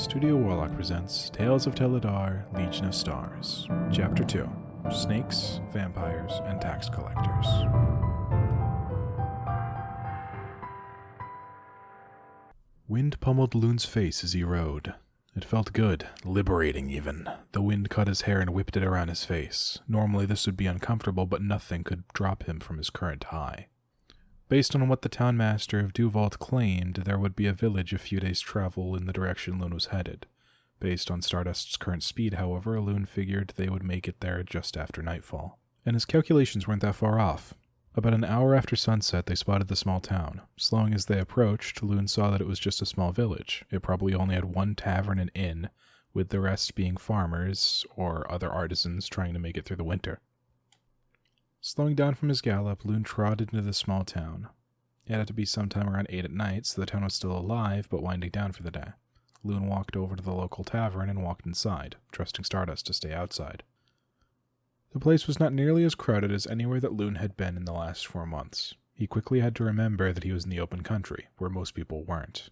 Studio Warlock presents Tales of Teledar, Legion of Stars, Chapter 2, Snakes, Vampires, and Tax Collectors. Wind pummeled Lune's face as he rode. It felt good, liberating even. The wind cut his hair and whipped it around his face. Normally this would be uncomfortable, but nothing could drop him from his current high. Based on what the townmaster of Duvalt claimed, there would be a village a few days' travel in the direction Lune was headed. Based on Stardust's current speed, however, Lune figured they would make it there just after nightfall. And his calculations weren't that far off. About an hour after sunset, they spotted the small town. Slowing as they approached, Lune saw that it was just a small village. It probably only had one tavern and inn, with the rest being farmers or other artisans trying to make it through the winter. Slowing down from his gallop, Lune trotted into the small town. It had to be sometime around 8 at night, so the town was still alive, but winding down for the day. Lune walked over to the local tavern and walked inside, trusting Stardust to stay outside. The place was not nearly as crowded as anywhere that Lune had been in the last 4 months. He quickly had to remember that he was in the open country, where most people weren't.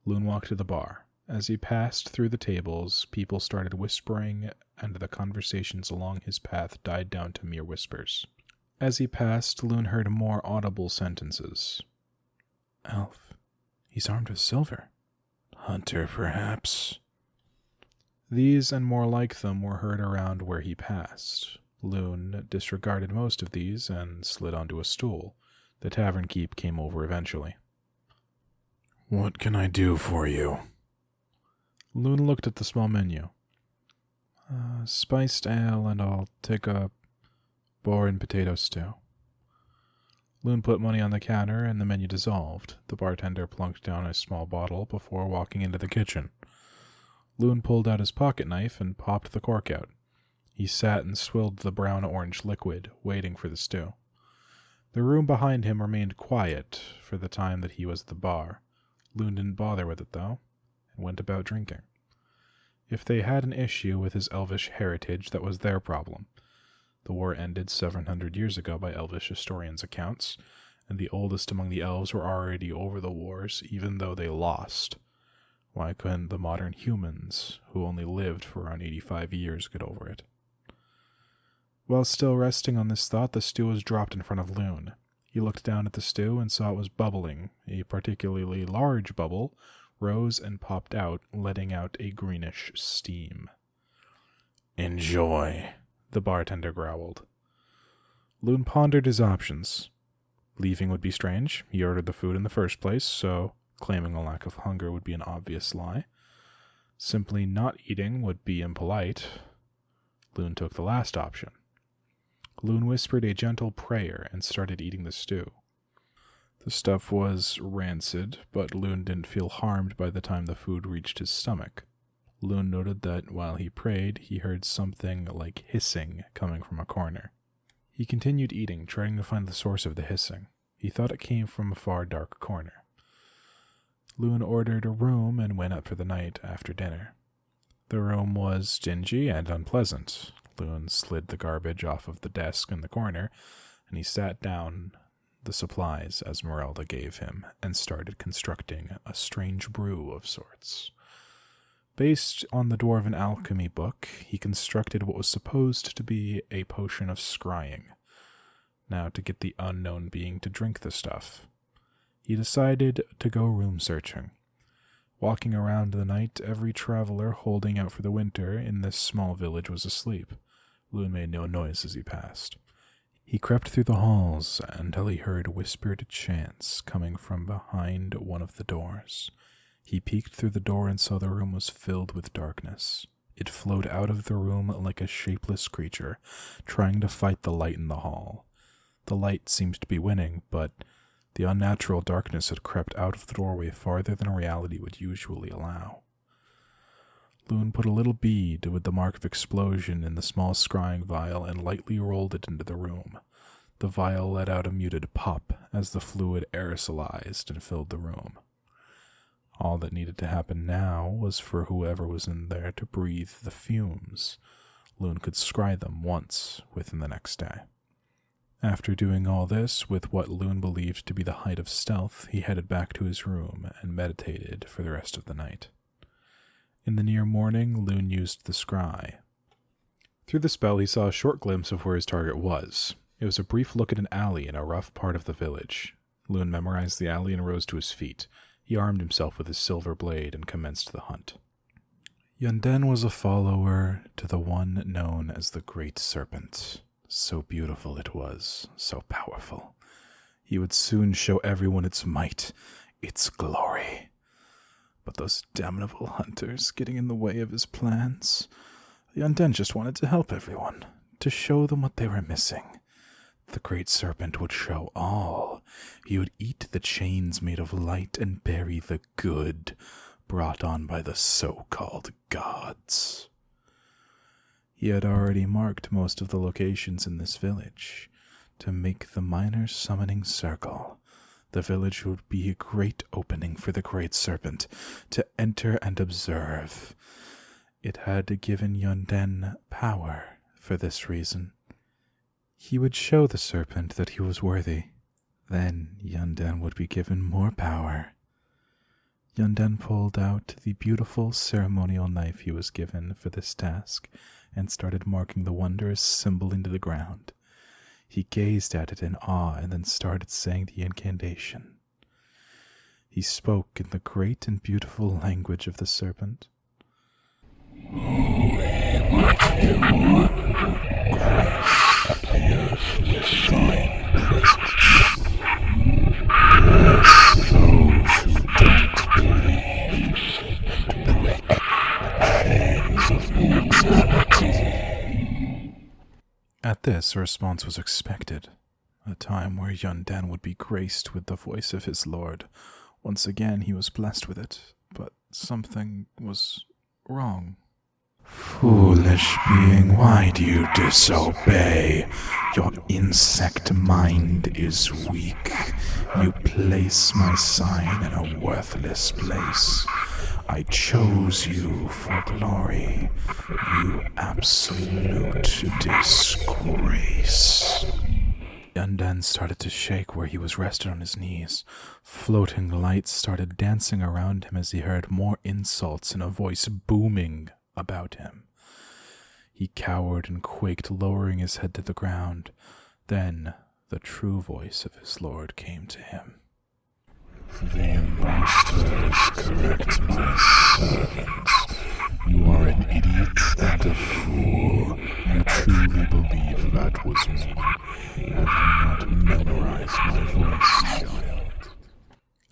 Lune walked to the bar. As he passed through the tables, people started whispering, and the conversations along his path died down to mere whispers. As he passed, Lune heard more audible sentences. Elf. He's armed with silver. Hunter, perhaps. These and more like them were heard around where he passed. Lune disregarded most of these and slid onto a stool. The tavern keep came over eventually. What can I do for you? Lune looked at the small menu. Spiced ale, and I'll take a boar and potato stew. Lune put money on the counter and the menu dissolved. The bartender plunked down a small bottle before walking into the kitchen. Lune pulled out his pocket knife and popped the cork out. He sat and swilled the brown-orange liquid, waiting for the stew. The room behind him remained quiet for the time that he was at the bar. Lune didn't bother with it, though, and went about drinking. If they had an issue with his elvish heritage, that was their problem. The war ended 700 years ago by elvish historians' accounts, and the oldest among the elves were already over the wars, even though they lost. Why couldn't the modern humans, who only lived for around 85 years, get over it? While still resting on this thought, the stew was dropped in front of Lune. He looked down at the stew and saw it was bubbling. A particularly large bubble rose and popped out, letting out a greenish steam. Enjoy, the bartender growled. Lune pondered his options. Leaving would be strange. He ordered the food in the first place, so claiming a lack of hunger would be an obvious lie. Simply not eating would be impolite. Lune took the last option. Lune whispered a gentle prayer and started eating the stew. The stuff was rancid, but Lune didn't feel harmed by the time the food reached his stomach. Lune noted that while he prayed, he heard something like hissing coming from a corner. He continued eating, trying to find the source of the hissing. He thought it came from a far dark corner. Lune ordered a room and went up for the night after dinner. The room was dingy and unpleasant. Lune slid the garbage off of the desk in the corner, and he sat down the supplies Esmeralda gave him and started constructing a strange brew of sorts. Based on the Dwarven alchemy book, he constructed what was supposed to be a potion of scrying. Now, to get the unknown being to drink the stuff, he decided to go room searching. Walking around the night, every traveler holding out for the winter in this small village was asleep. Lune made no noise as he passed. He crept through the halls until he heard whispered chants coming from behind one of the doors. He peeked through the door and saw the room was filled with darkness. It flowed out of the room like a shapeless creature, trying to fight the light in the hall. The light seemed to be winning, but the unnatural darkness had crept out of the doorway farther than reality would usually allow. Lune put a little bead with the mark of explosion in the small scrying vial and lightly rolled it into the room. The vial let out a muted pop as the fluid aerosolized and filled the room. All that needed to happen now was for whoever was in there to breathe the fumes. Lune could scry them once within the next day. After doing all this, with what Lune believed to be the height of stealth, he headed back to his room and meditated for the rest of the night. In the near morning, Lune used the scry. Through the spell, he saw a short glimpse of where his target was. It was a brief look at an alley in a rough part of the village. Lune memorized the alley and rose to his feet. He armed himself with his silver blade and commenced the hunt. Yunden was a follower to the one known as the Great Serpent. So beautiful it was, so powerful. He would soon show everyone its might, its glory. But those damnable hunters getting in the way of his plans. Yunden just wanted to help everyone, to show them what they were missing. The Great Serpent would show all. He would eat the chains made of light and bury the good brought on by the so-called gods. He had already marked most of the locations in this village. To make the minor summoning circle, the village would be a great opening for the Great Serpent to enter and observe. It had given Yunden power for this reason. He would show the serpent that he was worthy. Then Yunden would be given more power. Yunden pulled out the beautiful ceremonial knife he was given for this task and started marking the wondrous symbol into the ground. He gazed at it in awe and then started saying the incantation. He spoke in the great and beautiful language of the serpent. Holy mighty one, grace the earth with thine presence. Bless those who don't believe, and break the chains of mortality. At this, a response was expected, a time where Yunden would be graced with the voice of his lord. Once again he was blessed with it, but something was wrong. Foolish being, why do you disobey? Your insect mind is weak. You place my sign in a worthless place. I chose you for glory, you absolute disgrace. Yunden started to shake where he was rested on his knees. Floating lights started dancing around him as he heard more insults and a voice booming about him. He cowered and quaked, lowering his head to the ground. Then the true voice of his lord came to him. The impostors correct my servant. You are an idiot and a fool. You truly believe that was me. Have you not memorized my voice, child?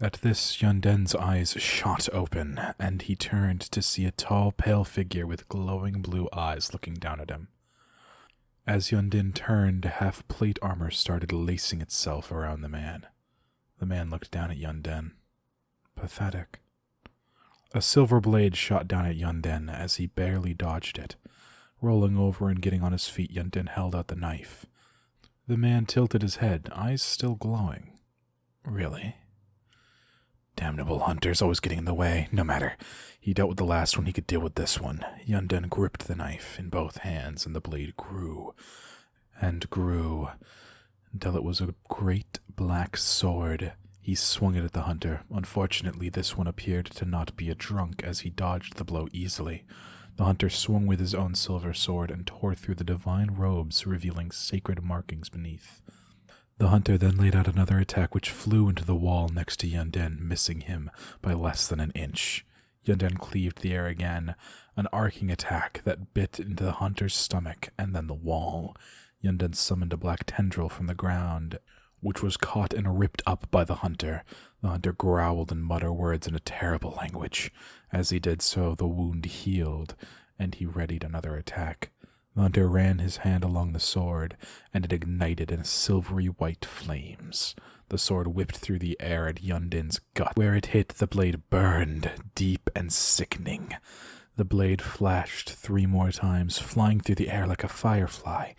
At this, Yunden's eyes shot open, and he turned to see a tall, pale figure with glowing blue eyes looking down at him. As Yunden turned, half-plate armor started lacing itself around the man. The man looked down at Yunden. Pathetic. A silver blade shot down at Yunden as he barely dodged it. Rolling over and getting on his feet, Yunden held out the knife. The man tilted his head, eyes still glowing. Really? Damnable hunters, always getting in the way. No matter. He dealt with the last one, he could deal with this one. Yunden gripped the knife in both hands, and the blade grew and grew until it was a great black sword. He swung it at the hunter. Unfortunately, this one appeared to not be a drunk, as he dodged the blow easily. The hunter swung with his own silver sword and tore through the divine robes, revealing sacred markings beneath. The hunter then laid out another attack which flew into the wall next to Yunden, missing him by less than an inch. Yunden cleaved the air again, an arcing attack that bit into the hunter's stomach and then the wall. Yunden summoned a black tendril from the ground, which was caught and ripped up by the hunter. The hunter growled and muttered words in a terrible language. As he did so, the wound healed, and he readied another attack. The hunter ran his hand along the sword, and it ignited in silvery white flames. The sword whipped through the air at Yunden's gut. Where it hit, the blade burned, deep and sickening. The blade flashed 3 more times, flying through the air like a firefly.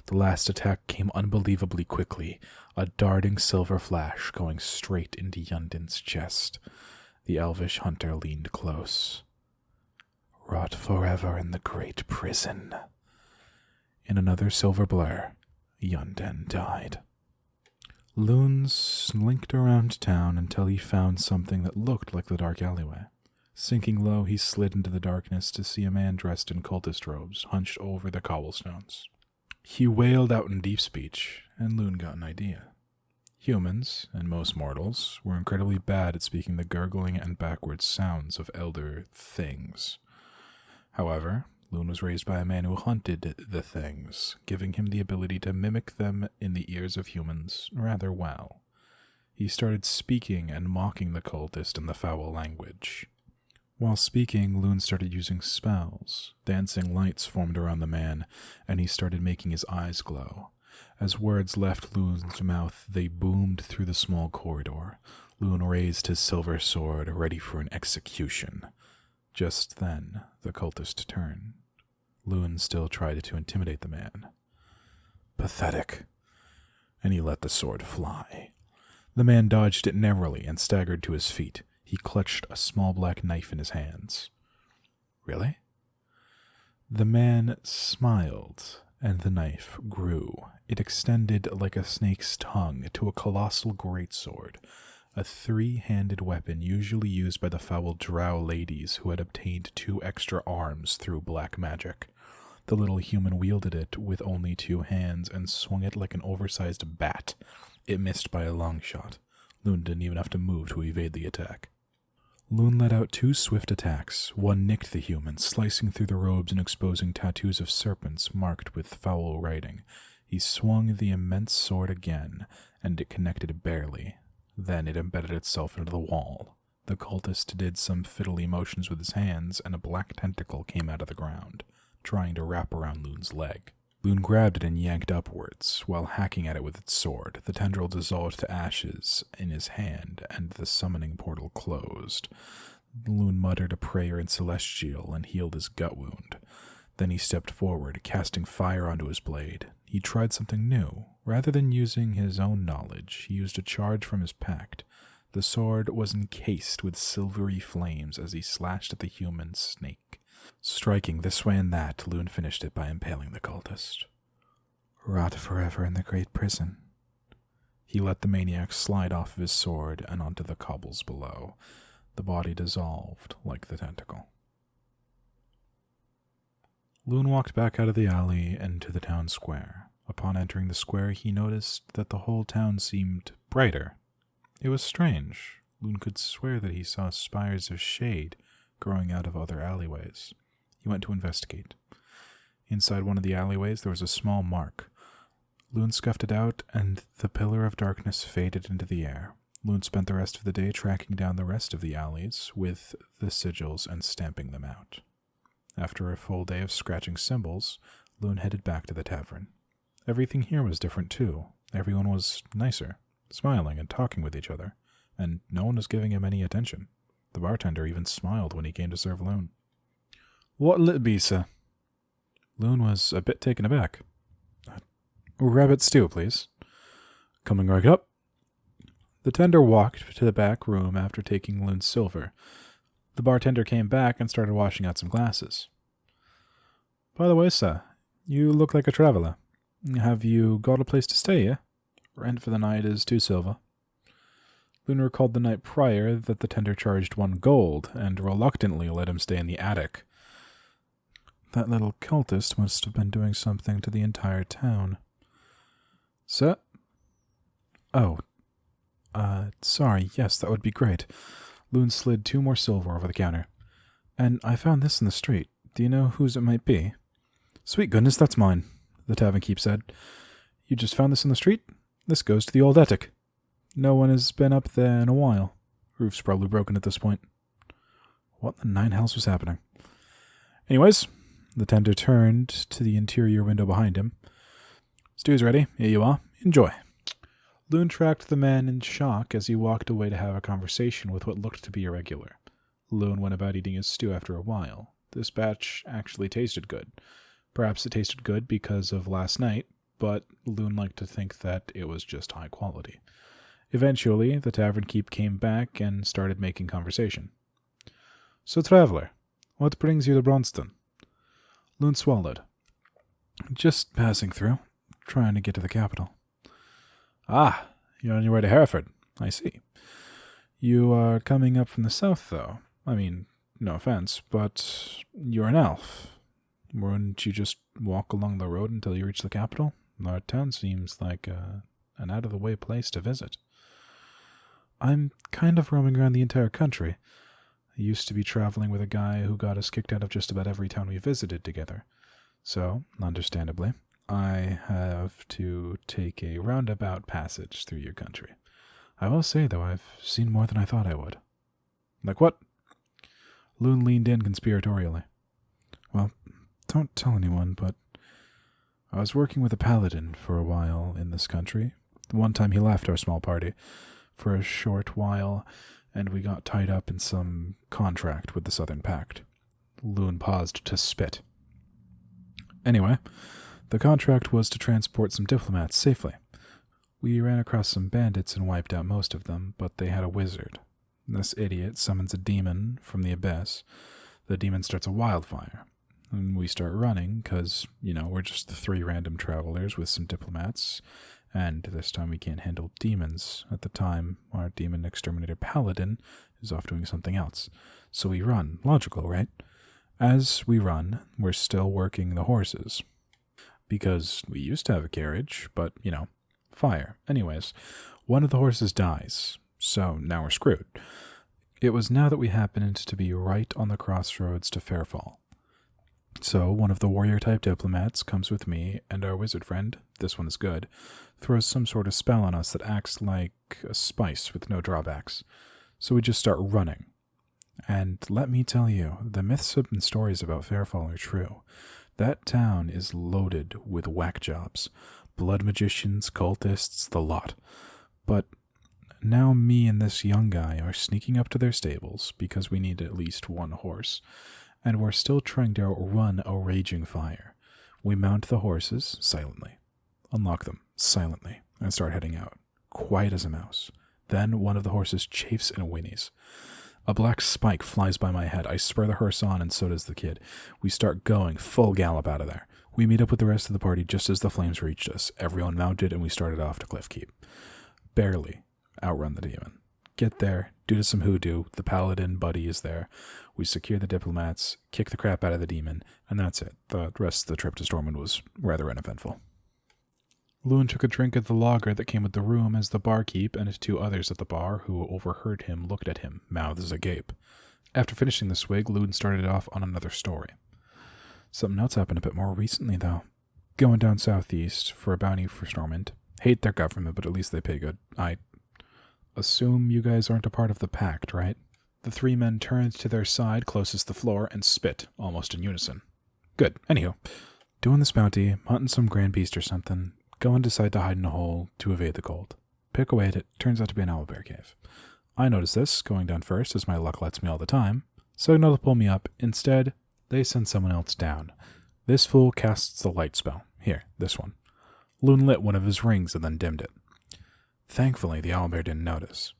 The last attack came unbelievably quickly, a darting silver flash going straight into Yunden's chest. The elvish hunter leaned close. Rot forever in the great prison. In another silver blur, Yunden died. Lune slinked around town until he found something that looked like the dark alleyway. Sinking low, he slid into the darkness to see a man dressed in cultist robes, hunched over the cobblestones. He wailed out in deep speech, and Lune got an idea. Humans, and most mortals, were incredibly bad at speaking the gurgling and backwards sounds of elder things. However, Lune was raised by a man who hunted the things, giving him the ability to mimic them in the ears of humans rather well. He started speaking and mocking the cultist in the foul language. While speaking, Lune started using spells. Dancing lights formed around the man, and he started making his eyes glow. As words left Lune's mouth, they boomed through the small corridor. Lune raised his silver sword, ready for an execution. Just then, the cultist turned. Lune still tried to intimidate the man. Pathetic. And he let the sword fly. The man dodged it narrowly and staggered to his feet. He clutched a small black knife in his hands. Really? The man smiled, and the knife grew. It extended like a snake's tongue to a colossal greatsword, a three-handed weapon usually used by the foul drow ladies who had obtained 2 extra arms through black magic. The little human wielded it with only 2 hands and swung it like an oversized bat. It missed by a long shot. Lune didn't even have to move to evade the attack. Lune let out 2 swift attacks. One nicked the human, slicing through the robes and exposing tattoos of serpents marked with foul writing. He swung the immense sword again, and it connected barely. Then it embedded itself into the wall. The cultist did some fiddly motions with his hands, and a black tentacle came out of the ground, trying to wrap around Lune's leg. Lune grabbed it and yanked upwards, while hacking at it with its sword. The tendril dissolved to ashes in his hand, and the summoning portal closed. Lune muttered a prayer in Celestial and healed his gut wound. Then he stepped forward, casting fire onto his blade. He tried something new. Rather than using his own knowledge, he used a charge from his pact. The sword was encased with silvery flames as he slashed at the human snake. Striking this way and that, Lune finished it by impaling the cultist. Rot forever in the great prison. He let the maniac slide off of his sword and onto the cobbles below. The body dissolved like the tentacle. Lune walked back out of the alley and to the town square. Upon entering the square, he noticed that the whole town seemed brighter. It was strange. Lune could swear that he saw spires of shade growing out of other alleyways. He went to investigate. Inside one of the alleyways there was a small mark. Lune scuffed it out, and the pillar of darkness faded into the air. Lune spent the rest of the day tracking down the rest of the alleys with the sigils and stamping them out. After a full day of scratching symbols, Lune headed back to the tavern. Everything here was different too. Everyone was nicer, smiling and talking with each other, and no one was giving him any attention. The bartender even smiled when he came to serve Lune. "What'll it be, sir?" Lune was a bit taken aback. "Rabbit stew, please." "Coming right up." The tender walked to the back room after taking Lune's silver. The bartender came back and started washing out some glasses. "By the way, sir, you look like a traveler. Have you got a place to stay here? Rent for the night is 2 silver. Lune recalled the night prior that the tender charged 1 gold, and reluctantly let him stay in the attic. That little cultist must have been doing something to the entire town. "Sir?" "Oh, sorry, yes, that would be great." Lune slid 2 more silver over the counter. "And I found this in the street. Do you know whose it might be?" "Sweet goodness, that's mine," the tavern keep said. "You just found this in the street? This goes to the old attic. No one has been up there in a while. Roof's probably broken at this point." What in the 9 hells was happening? Anyways, the tender turned to the interior window behind him. "Stew's ready. Here you are. Enjoy." Lune tracked the man in shock as he walked away to have a conversation with what looked to be a regular. Lune went about eating his stew after a while. This batch actually tasted good. Perhaps it tasted good because of last night, but Lune liked to think that it was just high quality. Eventually, the tavern keep came back and started making conversation. "So, traveler, what brings you to Bronston?" Lune swallowed. "Just passing through, trying to get to the capital." "Ah, you're on your way to Hereford. I see. You are coming up from the south, though. I mean, no offense, but you're an elf. Wouldn't you just walk along the road until you reach the capital? Our town seems like an out-of-the-way place to visit. I'm kind of roaming around the entire country. I used to be traveling with a guy who got us kicked out of just about every town we visited together. So, understandably, I have to take a roundabout passage through your country. I will say, though, I've seen more than I thought I would. Like what? Lune leaned in conspiratorially. Well, don't tell anyone, but I was working with a paladin for a while in this country. One time he left our small party for a short while, and we got tied up in some contract with the Southern Pact. Lune paused to spit. Anyway, the contract was to transport some diplomats safely. We ran across some bandits and wiped out most of them, but they had a wizard. This idiot summons a demon from the abyss. The demon starts a wildfire. And we start running, because, we're just the 3 random travelers with some diplomats, and this time we can't handle demons. At the time, our demon exterminator paladin is off doing something else. So we run. Logical, right? As we run, we're still working the horses. Because we used to have a carriage, but, fire. Anyways, one of the horses dies, so now we're screwed. It was now that we happened to be right on the crossroads to Fairfall. So one of the warrior-type diplomats comes with me, and our wizard friend, this one is good, throws some sort of spell on us that acts like a spice with no drawbacks. So we just start running. And let me tell you, the myths and stories about Fairfall are true. That town is loaded with whack jobs. Blood magicians, cultists, the lot. But now me and this young guy are sneaking up to their stables because we need at least 1 horse. And we're still trying to outrun a raging fire. We mount the horses silently, unlock them silently, and start heading out, quiet as a mouse. Then one of the horses chafes and whinnies. A black spike flies by my head. I spur the horse on, and so does the kid. We start going, full gallop out of there. We meet up with the rest of the party just as the flames reached us. Everyone mounted, and we started off to Cliffkeep. Barely outrun the demon. Get there, do some hoodoo, the paladin buddy is there. We secure the diplomats, kick the crap out of the demon, and that's it. The rest of the trip to Stormwind was rather uneventful. Lune took a drink of the lager that came with the room as the barkeep and 2 others at the bar who overheard him looked at him, mouths agape. After finishing the swig, Lune started off on another story. Something else happened a bit more recently, though. Going down southeast for a bounty for Stormwind. Hate their government, but at least they pay good. I assume you guys aren't a part of the pact, right? The 3 men turned to their side closest the floor and spit, almost in unison. Good. Anywho, doing this bounty, hunting some grand beast or something, go and decide to hide in a hole to evade the cold. Pick away at it, turns out to be an owlbear cave. I notice this, going down first, as my luck lets me all the time, so ignore to pull me up. Instead, they send someone else down. This fool casts the light spell. Here, this one. Lune lit one of his rings and then dimmed it. Thankfully, the owlbear didn't notice.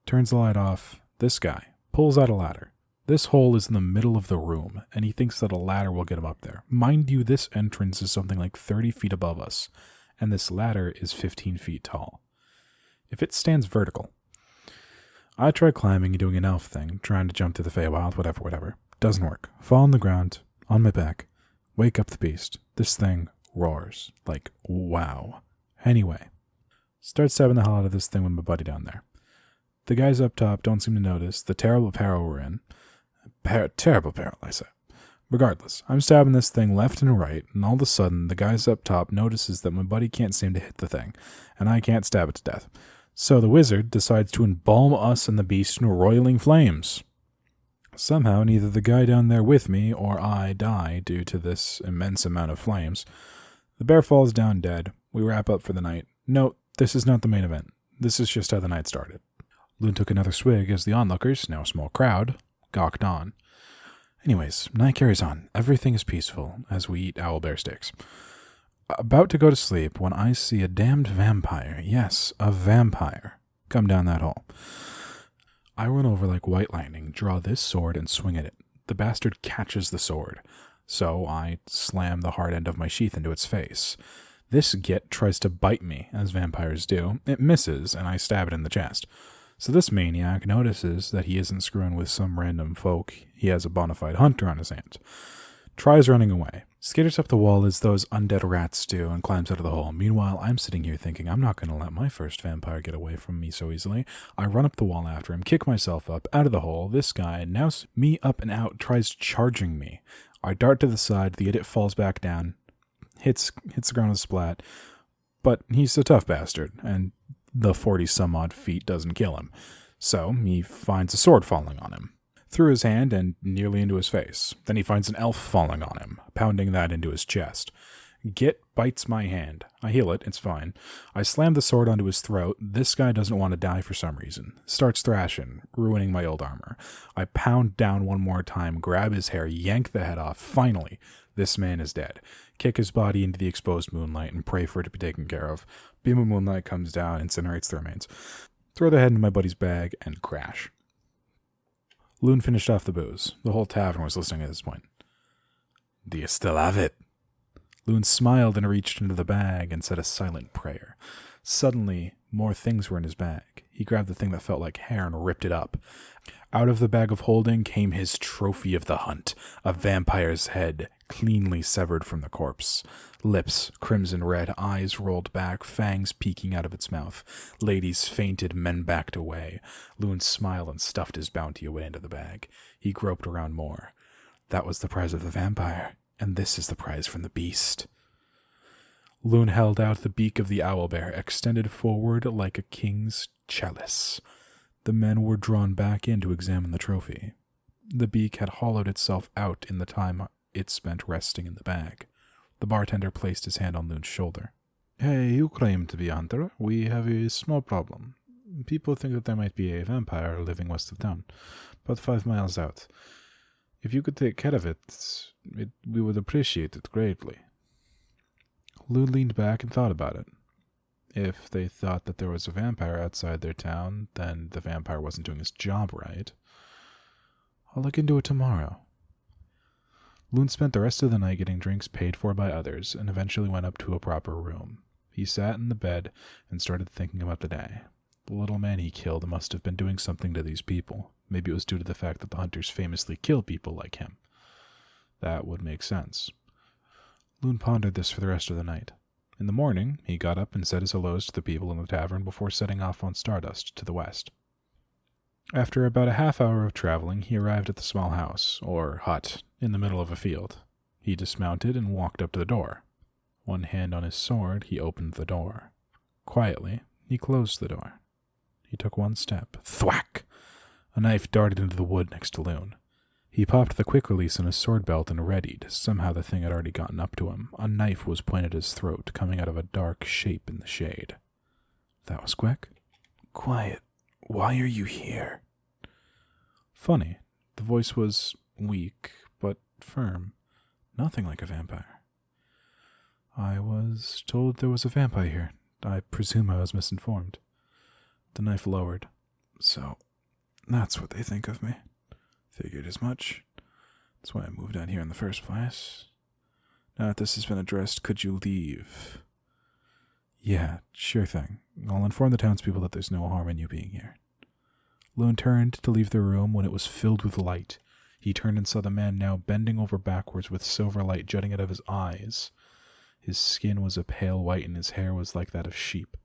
Turns the light off. This guy pulls out a ladder. This hole is in the middle of the room, and he thinks that a ladder will get him up there. Mind you, this entrance is something like 30 feet above us, and this ladder is 15 feet tall. If it stands vertical. I try climbing and doing an elf thing, trying to jump through the Feywild, whatever. Doesn't work. Fall on the ground, on my back, wake up the beast. This thing roars. Like, wow. Anyway. Start stabbing the hell out of this thing with my buddy down there. The guys up top don't seem to notice the terrible peril we're in. Terrible peril, I say. Regardless, I'm stabbing this thing left and right, and all of a sudden, the guys up top notices that my buddy can't seem to hit the thing, and I can't stab it to death. So the wizard decides to embalm us and the beast in roiling flames. Somehow, neither the guy down there with me or I die due to this immense amount of flames. The bear falls down dead. We wrap up for the night. Note, this is not the main event. This is just how the night started. Lune took another swig as the onlookers, now a small crowd, gawked on. Anyways, night carries on. Everything is peaceful as we eat owlbear steaks. About to go to sleep when I see a damned vampire, yes, a vampire, come down that hole. I run over like white lightning, draw this sword, and swing at it. The bastard catches the sword, so I slam the hard end of my sheath into its face. This git tries to bite me, as vampires do. It misses, and I stab it in the chest. So this maniac notices that he isn't screwing with some random folk. He has a bona fide hunter on his hands. Tries running away. Skitters up the wall as those undead rats do and climbs out of the hole. Meanwhile, I'm sitting here thinking I'm not going to let my first vampire get away from me so easily. I run up the wall after him, kick myself up, out of the hole. This guy, now me up and out, tries charging me. I dart to the side, the idiot falls back down, hits the ground with a splat, but he's a tough bastard, and the 40-some-odd feet doesn't kill him. So he finds a sword falling on him. Through his hand and nearly into his face. Then he finds an elf falling on him, pounding that into his chest. Git bites my hand. I heal it, it's fine. I slam the sword onto his throat. This guy doesn't want to die for some reason. Starts thrashing, ruining my old armor. I pound down one more time, grab his hair, yank the head off. Finally, this man is dead. Kick his body into the exposed moonlight and pray for it to be taken care of. Beam of moonlight comes down, incinerates the remains. Throw the head into my buddy's bag and crash. Lune finished off the booze. The whole tavern was listening at this point. Do you still have it? Lune smiled and reached into the bag and said a silent prayer. Suddenly, more things were in his bag. He grabbed the thing that felt like hair and ripped it up. Out of the bag of holding came his trophy of the hunt, a vampire's head, cleanly severed from the corpse. Lips crimson red, eyes rolled back, fangs peeking out of its mouth. Ladies fainted, men backed away. Lune smiled and stuffed his bounty away into the bag. He groped around more. That was the prize of the vampire, and this is the prize from the beast. Lune held out the beak of the owlbear, extended forward like a king's chalice. The men were drawn back in to examine the trophy. The beak had hollowed itself out in the time it spent resting in the bag. The bartender placed his hand on Lune's shoulder. Hey, you claim to be a hunter. We have a small problem. People think that there might be a vampire living west of town, about 5 miles out. If you could take care of it, we would appreciate it greatly. Lune leaned back and thought about it. If they thought that there was a vampire outside their town, then the vampire wasn't doing his job right. I'll look into it tomorrow. Lune spent the rest of the night getting drinks paid for by others, and eventually went up to a proper room. He sat in the bed and started thinking about the day. The little man he killed must have been doing something to these people. Maybe it was due to the fact that the hunters famously kill people like him. That would make sense. Lune pondered this for the rest of the night. In the morning, he got up and said his hellos to the people in the tavern before setting off on Stardust to the west. After about a half hour of traveling, he arrived at the small house, or hut, in the middle of a field. He dismounted and walked up to the door. One hand on his sword, he opened the door. Quietly, he closed the door. He took one step. Thwack! A knife darted into the wood next to Lune. He popped the quick release in his sword belt and readied. Somehow the thing had already gotten up to him. A knife was pointed at his throat, coming out of a dark shape in the shade. That was quick. Quiet. Why are you here? Funny. The voice was weak, but firm. Nothing like a vampire. I was told there was a vampire here. I presume I was misinformed. The knife lowered. So, that's what they think of me. Figured as much. That's why I moved out here in the first place. Now that this has been addressed, could you leave? Yeah, sure thing. I'll inform the townspeople that there's no harm in you being here. Lune turned to leave the room when it was filled with light. He turned and saw the man now bending over backwards with silver light jutting out of his eyes. His skin was a pale white and his hair was like that of sheep.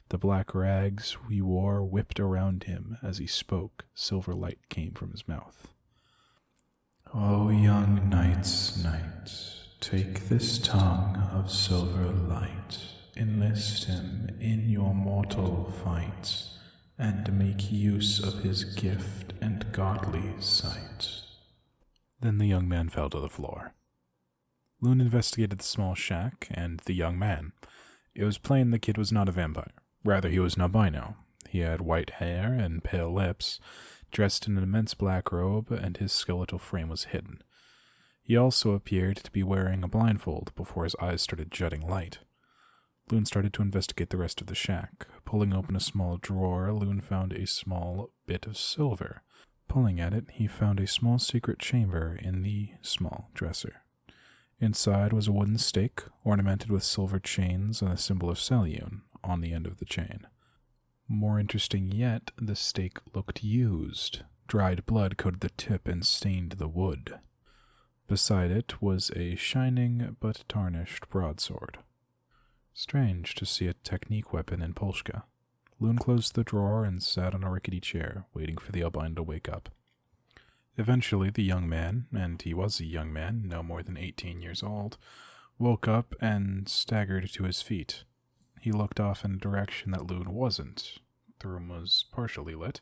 The black rags he wore whipped around him as he spoke. Silver light came from his mouth. O young knight's knight, take this tongue of silver light, enlist him in your mortal fight, and make use of his gift and godly sight. Then the young man fell to the floor. Lune investigated the small shack and the young man. It was plain the kid was not a vampire. Rather, he was an albino. He had white hair and pale lips, dressed in an immense black robe, and his skeletal frame was hidden. He also appeared to be wearing a blindfold before his eyes started jutting light. Lune started to investigate the rest of the shack. Pulling open a small drawer, Lune found a small bit of silver. Pulling at it, he found a small secret chamber in the small dresser. Inside was a wooden stake, ornamented with silver chains and a symbol of Selune on the end of the chain. More interesting yet, the stake looked used. Dried blood coated the tip and stained the wood. Beside it was a shining but tarnished broadsword. Strange to see a technique weapon in Polska. Lune closed the drawer and sat on a rickety chair, waiting for the albino to wake up. Eventually, the young man, and he was a young man, no more than 18 years old, woke up and staggered to his feet. He looked off in a direction that Lune wasn't. The room was partially lit,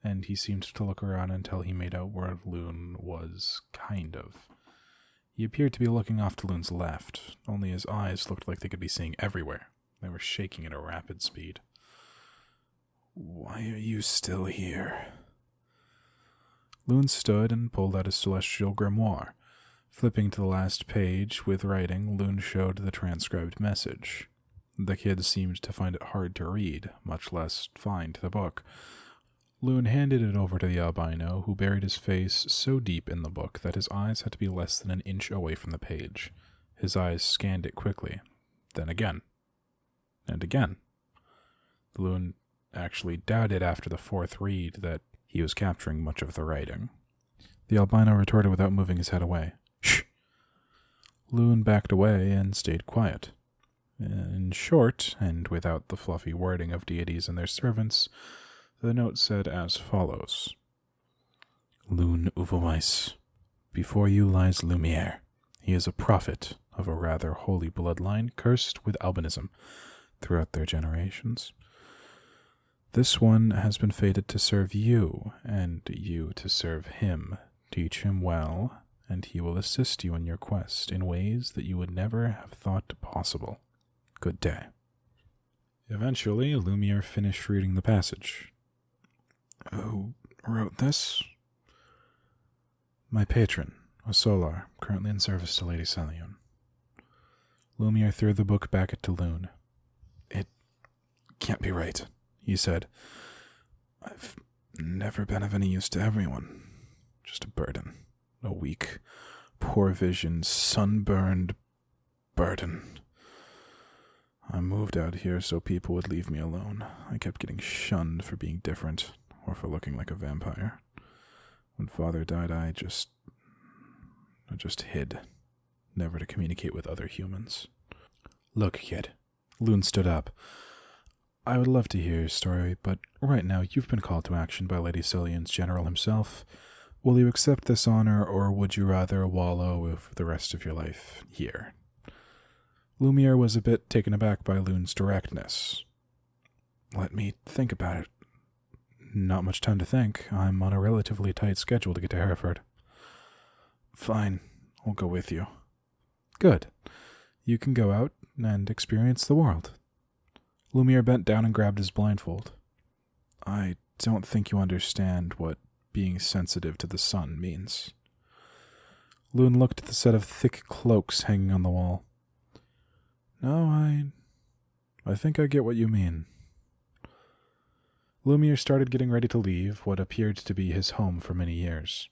and he seemed to look around until he made out where Lune was, kind of. He appeared to be looking off to Lune's left, only his eyes looked like they could be seeing everywhere. They were shaking at a rapid speed. "Why are you still here?" Lune stood and pulled out his celestial grimoire. Flipping to the last page with writing, Lune showed the transcribed message. The kid seemed to find it hard to read, much less find the book. Lune handed it over to the albino, who buried his face so deep in the book that his eyes had to be less than an inch away from the page. His eyes scanned it quickly, then again, and again. Lune actually doubted after the fourth read that he was capturing much of the writing. The albino retorted without moving his head away. "Shh!" Lune backed away and stayed quiet. In short, and without the fluffy wording of deities and their servants, the note said as follows. Lune Uvawais, before you lies Lumiere. He is a prophet of a rather holy bloodline cursed with albinism throughout their generations. This one has been fated to serve you, and you to serve him. Teach him well, and he will assist you in your quest in ways that you would never have thought possible. Good day. Eventually, Lumiere finished reading the passage. Who wrote this? My patron, a Solar, currently in service to Lady Celion. Lumiere threw the book back at Lune. It can't be right, he said. I've never been of any use to everyone. Just a burden. A weak, poor vision, sunburned burden. I moved out here so people would leave me alone. I kept getting shunned for being different, or for looking like a vampire. When Father died, I just hid, never to communicate with other humans. Look, kid. Lune stood up. I would love to hear your story, but right now you've been called to action by Lady Celion's general himself. Will you accept this honor, or would you rather wallow with the rest of your life here? Lumiere was a bit taken aback by Lune's directness. Let me think about it. Not much time to think. I'm on a relatively tight schedule to get to Hereford. Fine, I'll go with you. Good. You can go out and experience the world. Lumiere bent down and grabbed his blindfold. I don't think you understand what being sensitive to the sun means. Lune looked at the set of thick cloaks hanging on the wall. No, I think I get what you mean. Lumiere started getting ready to leave what appeared to be his home for many years.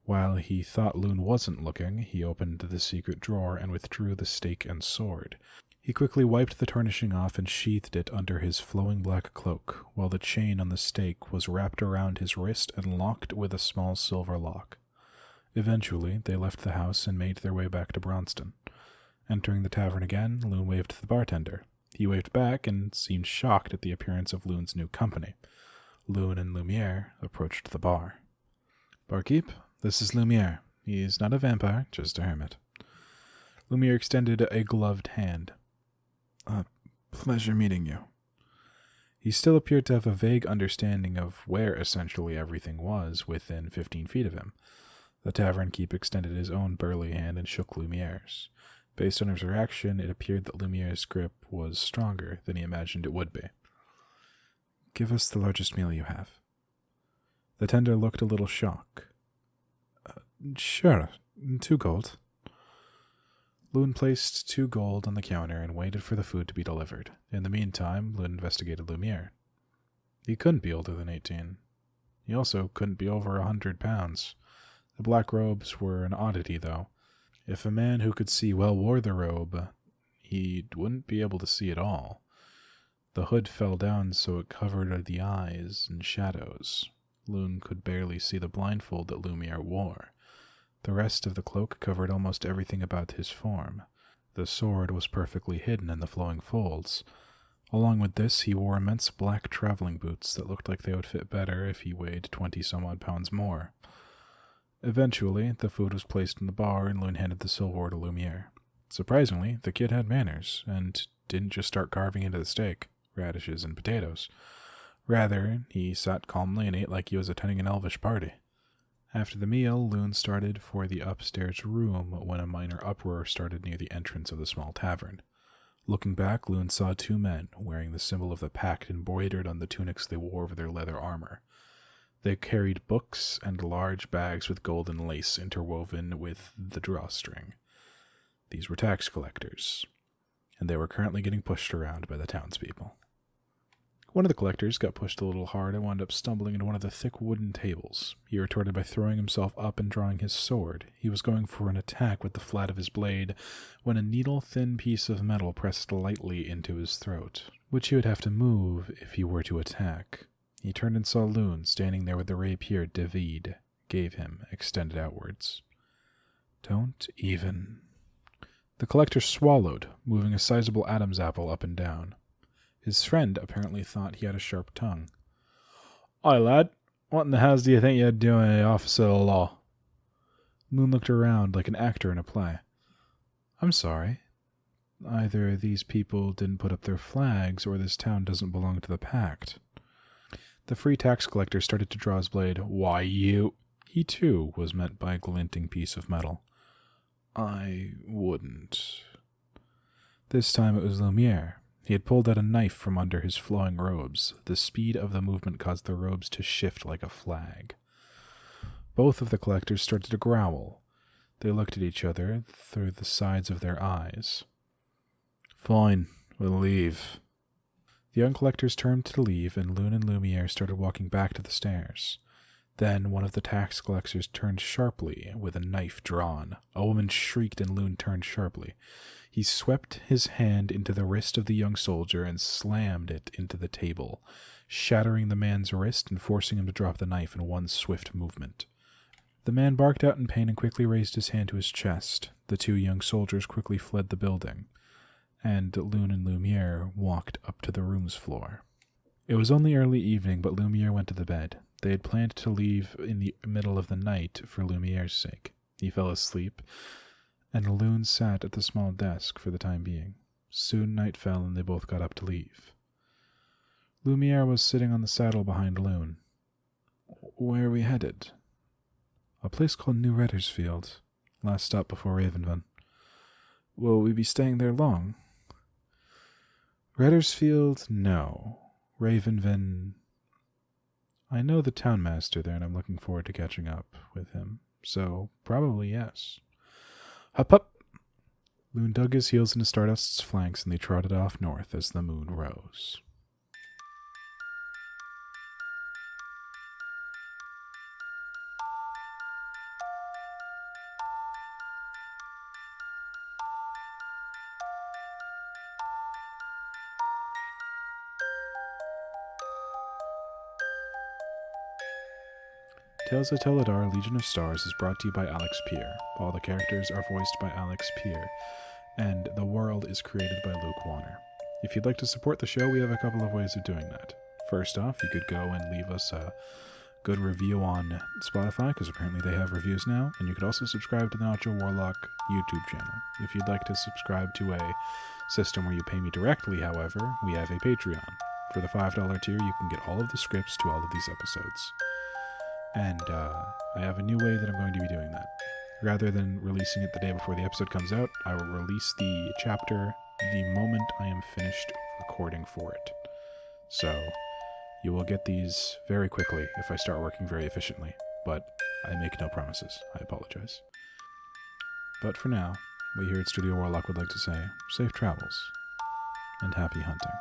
While he thought Lune wasn't looking, he opened the secret drawer and withdrew the stake and sword. He quickly wiped the tarnishing off and sheathed it under his flowing black cloak, while the chain on the stake was wrapped around his wrist and locked with a small silver lock. Eventually, they left the house and made their way back to Braunston. Entering the tavern again, Lune waved to the bartender. He waved back and seemed shocked at the appearance of Lune's new company. Lune and Lumiere approached the bar. Barkeep, this is Lumiere. He's not a vampire, just a hermit. Lumiere extended a gloved hand. Pleasure meeting you. He still appeared to have a vague understanding of where essentially everything was within 15 feet of him. The tavern keep extended his own burly hand and shook Lumiere's. Based on his reaction, it appeared that Lumiere's grip was stronger than he imagined it would be. Give us the largest meal you have. The tender looked a little shocked. Sure, 2 gold. Lune placed 2 gold on the counter and waited for the food to be delivered. In the meantime, Lune investigated Lumiere. He couldn't be older than 18. He also couldn't be over 100 pounds. The black robes were an oddity, though. If a man who could see well wore the robe, he wouldn't be able to see at all. The hood fell down so it covered the eyes in shadows. Lune could barely see the blindfold that Lumiere wore. The rest of the cloak covered almost everything about his form. The sword was perfectly hidden in the flowing folds. Along with this, he wore immense black traveling boots that looked like they would fit better if he weighed 20-some-odd pounds more. Eventually, the food was placed in the bar and Lune handed the silverware to Lumiere. Surprisingly, the kid had manners, and didn't just start carving into the steak, radishes, and potatoes. Rather, he sat calmly and ate like he was attending an elvish party. After the meal, Lune started for the upstairs room when a minor uproar started near the entrance of the small tavern. Looking back, Lune saw two men, wearing the symbol of the pact embroidered on the tunics they wore over their leather armor. They carried books and large bags with golden lace interwoven with the drawstring. These were tax collectors, and they were currently getting pushed around by the townspeople. One of the collectors got pushed a little hard and wound up stumbling into one of the thick wooden tables. He retorted by throwing himself up and drawing his sword. He was going for an attack with the flat of his blade when a needle-thin piece of metal pressed lightly into his throat, which he would have to move if he were to attack. He turned and saw Lune standing there with the rapier David gave him, extended outwards. Don't even... The collector swallowed, moving a sizable Adam's apple up and down. His friend apparently thought he had a sharp tongue. "Oi, lad, what in the hell do you think you're doing in the office of the law?" Lune looked around like an actor in a play. "I'm sorry. Either these people didn't put up their flags, or this town doesn't belong to the pact." The free tax collector started to draw his blade. "Why, you—" He, too, was met by a glinting piece of metal. "I wouldn't." This time it was Lumiere. He had pulled out a knife from under his flowing robes. The speed of the movement caused the robes to shift like a flag. Both of the collectors started to growl. They looked at each other through the sides of their eyes. "Fine, we'll leave." The young collectors turned to leave, and Lune and Lumiere started walking back to the stairs. Then one of the tax collectors turned sharply, with a knife drawn. A woman shrieked, and Lune turned sharply. He swept his hand into the wrist of the young soldier and slammed it into the table, shattering the man's wrist and forcing him to drop the knife in one swift movement. The man barked out in pain and quickly raised his hand to his chest. The two young soldiers quickly fled the building, and Lune and Lumiere walked up to the room's floor. It was only early evening, but Lumiere went to the bed. They had planned to leave in the middle of the night for Lumiere's sake. He fell asleep, and Lune sat at the small desk for the time being. Soon night fell, and they both got up to leave. Lumiere was sitting on the saddle behind Lune. "Where are we headed?" "A place called New Reddersfield. Last stop before Ravenven." "Will we be staying there long?" "Reddersfield, no. Ravenven... I know the townmaster there, and I'm looking forward to catching up with him. So, probably yes." "Hup, hup!" Lune dug his heels into Stardust's flanks, and they trotted off north as the moon rose. Tales of Teledar, Legion of Stars is brought to you by Alex Peer. All the characters are voiced by Alex Peer, and the world is created by Luke Warner. If you'd like to support the show, we have a couple of ways of doing that. First off, you could go and leave us a good review on Spotify, because apparently they have reviews now, and you could also subscribe to the Nacho Warlock YouTube channel. If you'd like to subscribe to a system where you pay me directly, however, we have a Patreon. For the $5 tier, you can get all of the scripts to all of these episodes. And I have a new way that I'm going to be doing that. Rather than releasing it the day before the episode comes out, I will release the chapter the moment I am finished recording for it. So, you will get these very quickly if I start working very efficiently, but I make no promises. I apologize. But for now, we here at Studio Warlock would like to say, safe travels, and happy hunting.